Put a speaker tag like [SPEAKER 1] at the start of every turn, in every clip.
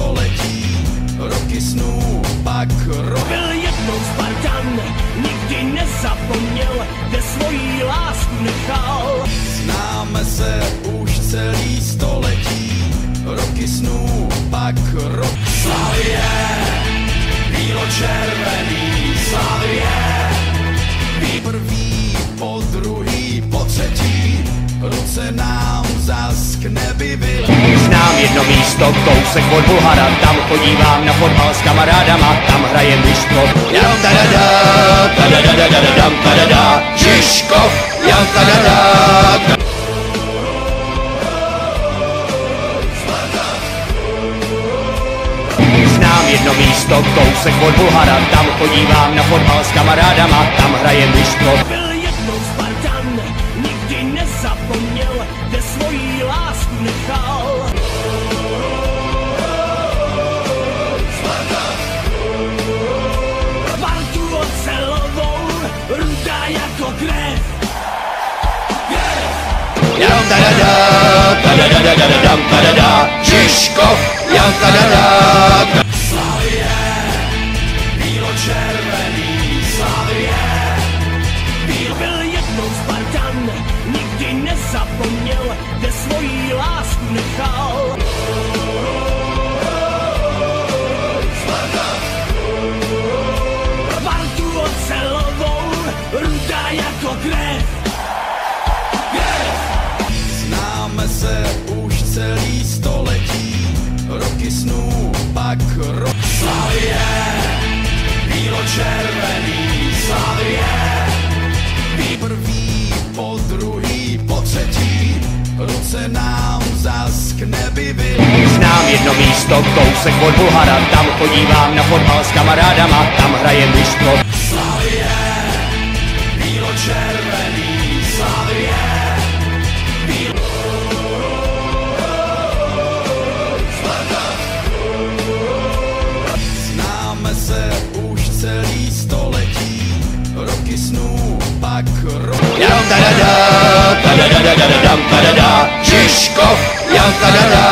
[SPEAKER 1] století, roky snů, pak
[SPEAKER 2] Byl jednou Spartan, nikdy nezapomněl, kde svojí lásku nechal.
[SPEAKER 1] Známe se už celý století, roky snů, pak Slavie, bílo-červený Slavie. Prvý, po druhý, po třetí, ruce nám zas k nebi vyletějí.
[SPEAKER 3] Znám jedno místo, kousek od Bulhara, tam chodívám na fotbal s kamarádama, tam hraje Žižkov. Jam tadada, tadadadadadam tadada, Žižkov, jam tadada. Znám jedno místo, kousek od Bulhara, tam chodívám na fotbal s kamarádama, tam hraje Žižkov.
[SPEAKER 2] Byl jednou Spartan, nikdy nezapomněl, kde svojí lásku nechal. Spartu ocelovou, rudá jako krev.
[SPEAKER 3] Jam tadada, tadadadadadam tadada, Žižkov, jam tadada.
[SPEAKER 1] Slavie, bílo-červený Slavie.
[SPEAKER 2] Byl jednou Spartan, nikdy nezapomněl, kde svojí lásku nechal. Spartu ocelovou, rudá jako krev.
[SPEAKER 1] Známe se už celý století, roky snů, pak Slavie, bílo-červený Slavie. Prvý, po druhý, po třetí, ruce nám zas k nebi vyletějí.
[SPEAKER 3] Znám jedno místo, kousek od Bulhara, tam chodívám na fotbal s kamarádama, tam hraje Žižkov.
[SPEAKER 1] Slavie, bílo-červený Slavie. Známe se už celý století, roky snů, pak
[SPEAKER 3] Jam tadada, tadadadadadam tadada, Žižkov, jam tadada.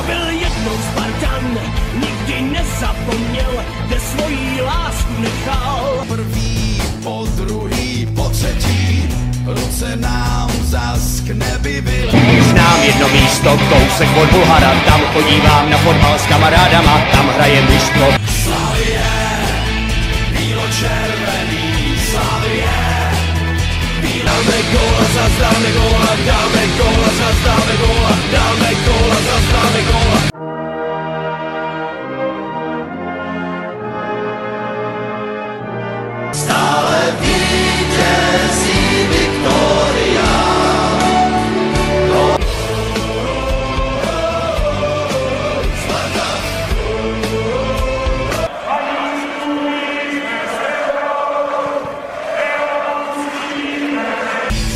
[SPEAKER 2] Byl jednou Spartan, nikdy nezapomněl, kde svojí lásku nechal.
[SPEAKER 1] Prvý, po druhý, po třetí, ruce nám zas k nebi vyletějí.
[SPEAKER 3] Znám jedno místo, kousek od Bulhara, tam chodívám na fotbal s kamarádama, tam hraje Žižkov.
[SPEAKER 1] Slavie, bílo-červený Slavie.
[SPEAKER 2] Dáme góla, zas dáme góla, dáme góla, zas dáme góla, dáme góla, zas dáme góla.
[SPEAKER 1] Stále vítězí Viktoria.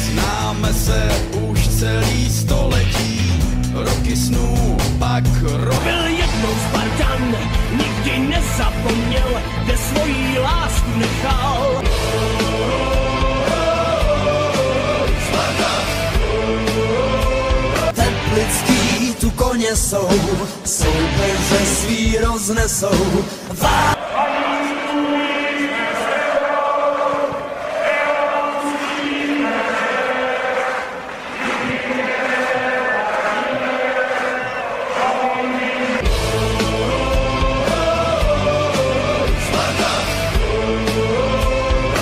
[SPEAKER 1] Známe se už celý století, roky snů, pak
[SPEAKER 2] Byl jednou Spartan, nikdy nezapomněl, kde svojí lásku nechal.
[SPEAKER 4] Teplický tu koně jsou, soupeře svý roznesou.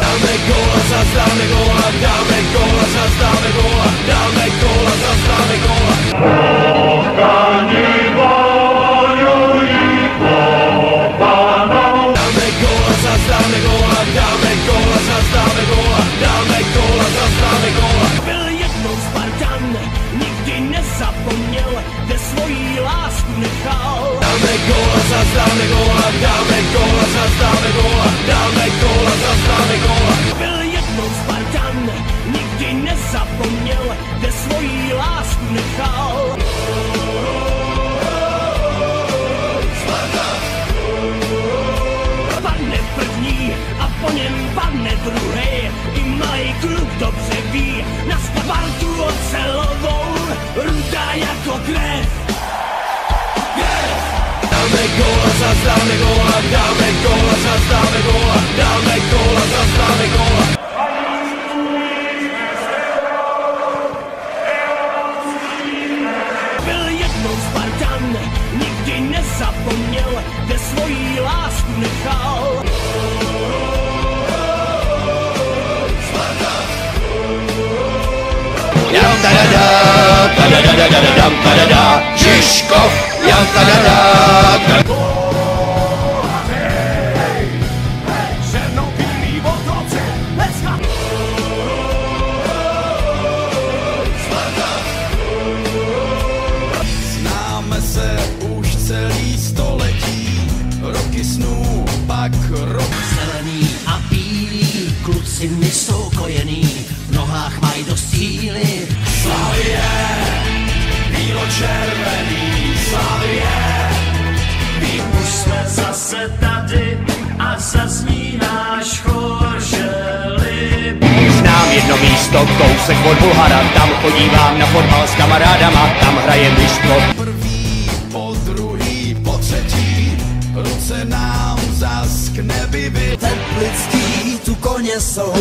[SPEAKER 2] Dáme góla, zas dáme góla, dáme góla, zas dáme góla, dáme góla, zas dáme góla. Dáme góla, zas dáme góla, dáme góla, zas dáme góla, dáme góla, zas dáme góla. Byl jednou Spartan, nikdy nezapomněl, kde svojí lásku nechal. Dáme góla, zas dáme góla, dáme góla, zas dáme góla, dáme góla, zas dáme góla. Byl jednou Spartan, nikdy nezapomněl, kde svojí lásku nechal. Padne první a po něm padne druhý, i malej kluk dobře ví, na Spartu ocelovou, rudá jako krev. dáme góla, zas dáme góla, dáme góla, zas dáme góla, dáme góla, zas dáme góla. Byl jednou Spartan, nikdy nezapomněl, kde svojí lásku nechal.
[SPEAKER 3] Jan tadada, tadadadadadam tadada, Žižkov, Jan tadada,
[SPEAKER 2] Černobílý otroci, dneska.
[SPEAKER 1] Známe se už celý století, roky snů, pak rok.
[SPEAKER 5] Zelený a bílý, kluci mi jsou kojený, v nohách mají dost síly.
[SPEAKER 1] Slavie, bílo-červený, Slavie.
[SPEAKER 2] Už jsme zase tady a zazní náš chor, že
[SPEAKER 3] znám jedno místo, kousek od Bulhara, tam chodívám na fotbal s kamarádama, tam hraje mužstvo.
[SPEAKER 1] První, po druhý, po třetí, ruce nám zas k nebi
[SPEAKER 4] Teplictí tu koně jsou,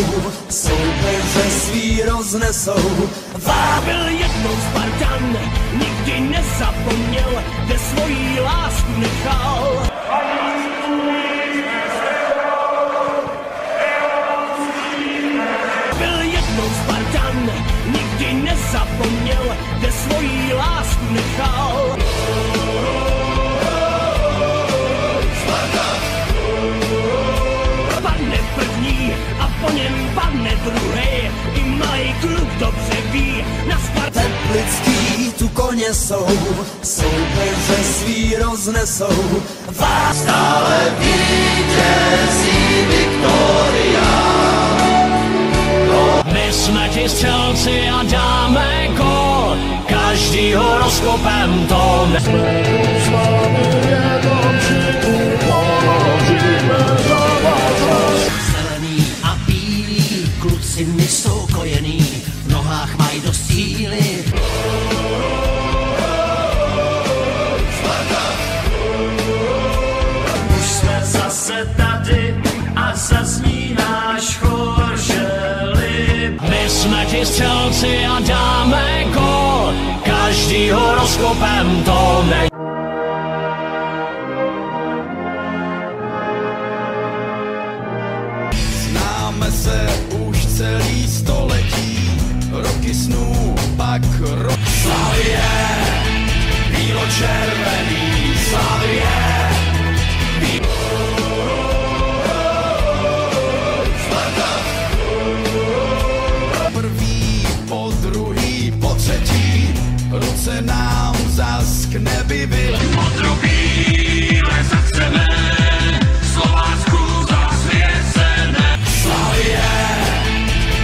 [SPEAKER 4] soupeře svý roznesou.
[SPEAKER 2] byl jednou Spartan, nikdy nezapomněl, kde svojí lásku nechal. Byl jednou Spartan, nikdy nezapomněl, kde svojí lásku nechal. Padne první a po něm padne druhý, i malý kluk dobře ví, na Spartě.
[SPEAKER 4] Teplictí tu koně jsou, soupeře svý roznesou.
[SPEAKER 3] Stále vítězí Viktoria.
[SPEAKER 2] My jsme ti střelci a dáme gól, každýho rozkopem to ne...
[SPEAKER 5] Zelený a bílý, kluci mi jsou kojený, v nohách mají dost síly.
[SPEAKER 2] Už jsme zase tady a zazní náš chor, že my jsme ti střelci a dáme gól, každýho rozkopem to ne...
[SPEAKER 1] Známe se už celý století, roky snů, pak rok. Slavie, bílo-červený, Slavie. První, po druhý, po třetí, ruce nám zas k nebi vylej.
[SPEAKER 2] Po druhý lesa chceme, Slovácku zasvěcené.
[SPEAKER 1] Slavie,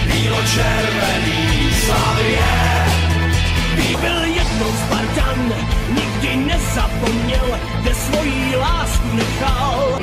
[SPEAKER 1] bílo-červený, Slavie.
[SPEAKER 2] Byl jednou Spartan, nikdy nezapomněl, kde svojí lásku nechal.